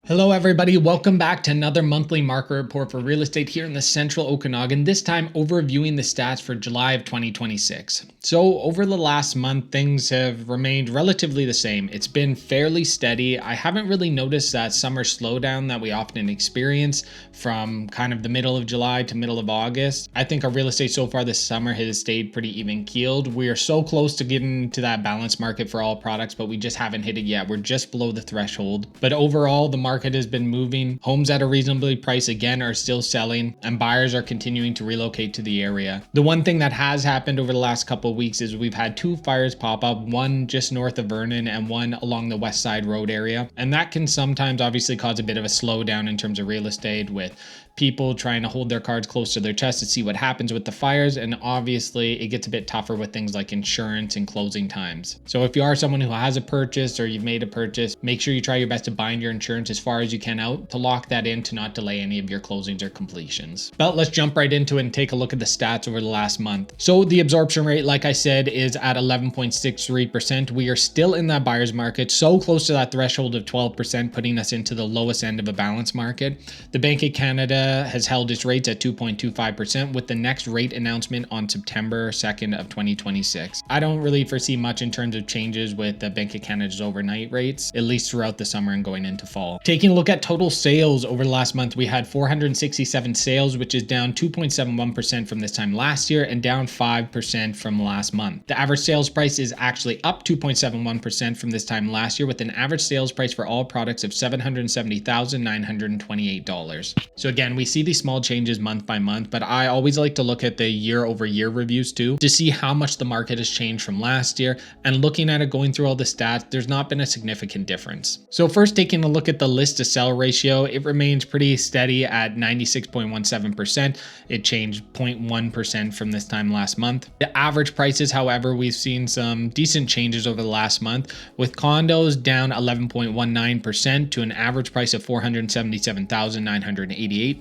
Hello everybody, welcome back to another monthly market report for real estate here in the Central Okanagan, this time overviewing the stats for July of 2026. So over the last month, things have remained relatively the same. It's been fairly steady. I haven't really noticed that summer slowdown that we often experience from kind of the middle of July to middle of August. I think our real estate so far this summer has stayed pretty even keeled. We are so close to getting to that balanced market for all products, but we just haven't hit it yet. We're just below the threshold. But overall, the market has been moving. Homes at a reasonably price again are still selling, and buyers are continuing to relocate to the area. The one thing that has happened over the last couple of weeks is we've had two fires pop up, one just north of Vernon and one along the West Side Road area. And that can sometimes obviously cause a bit of a slowdown in terms of real estate, with people trying to hold their cards close to their chest to see what happens with the fires. And obviously it gets a bit tougher with things like insurance and closing times. So if you are someone who has a purchase or you've made a purchase, make sure you try your best to bind your insurance as far as you can out to lock that in to not delay any of your closings or completions. But let's jump right into it and take a look at the stats over the last month. So the absorption rate, like I said, is at 11.63%. We are still in that buyer's market, so close to that threshold of 12%, putting us into the lowest end of a balanced market. The Bank of Canada has held its rates at 2.25%, with the next rate announcement on September 2nd of 2026. I don't really foresee much in terms of changes with the Bank of Canada's overnight rates, at least throughout the summer and going into fall. Taking a look at total sales over the last month, we had 467 sales, which is down 2.71% from this time last year and down 5% from last month. The average sales price is actually up 2.71% from this time last year, with an average sales price for all products of $770,928. So again, we see these small changes month by month, but I always like to look at the year over year reviews too, to see how much the market has changed from last year. And looking at it, going through all the stats, there's not been a significant difference. So first, taking a look at the list to sell ratio, it remains pretty steady at 96.17%. It changed 0.1% from this time last month. The average prices, however, we've seen some decent changes over the last month, with condos down 11.19% to an average price of $477,988.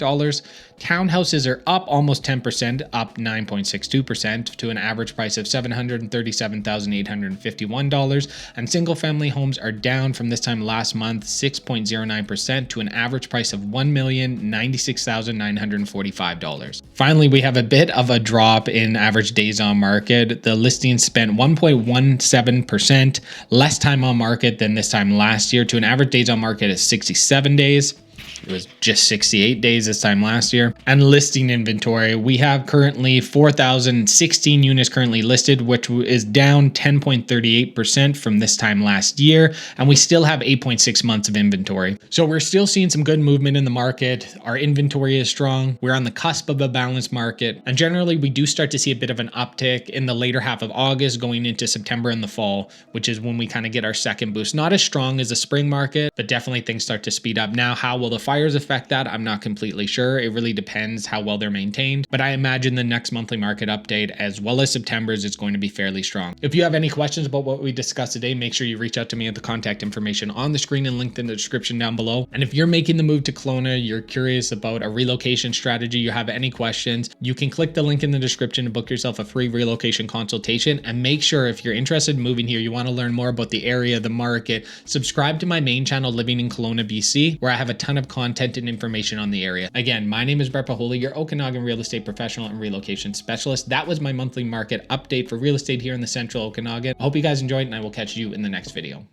Townhouses are up almost 10%, up 9.62% to an average price of $737,851. And single family homes are down from this time last month 6.09% to an average price of $1,096,945. Finally, we have a bit of a drop in average days on market. The listings spent 1.17% less time on market than this time last year, to an average days on market of 67 days. It was just 68 days this time last year. And listing inventory, we have currently 4,016 units currently listed, which is down 10.38% from this time last year. And we still have 8.6 months of inventory. So we're still seeing some good movement in the market. Our inventory is strong. We're on the cusp of a balanced market. And generally, we do start to see a bit of an uptick in the later half of August going into September and the fall, which is when we kind of get our second boost. Not as strong as the spring market, but definitely things start to speed up. Now, how will the fires affect that? I'm not completely sure. It really depends how well they're maintained, but I imagine the next monthly market update, as well as September's, is going to be fairly strong. If you have any questions about what we discussed today, make sure you reach out to me at the contact information on the screen and linked in the description down below. And if you're making the move to Kelowna, you're curious about a relocation strategy, you have any questions, you can click the link in the description to book yourself a free relocation consultation. And make sure, if you're interested in moving here, you want to learn more about the area, the market, subscribe to my main channel, Living in Kelowna BC, where I have a ton of content and information on the area. Again, my name is Brett Paholi, your Okanagan real estate professional and relocation specialist. That was my monthly market update for real estate here in the Central Okanagan. I hope you guys enjoyed, and I will catch you in the next video.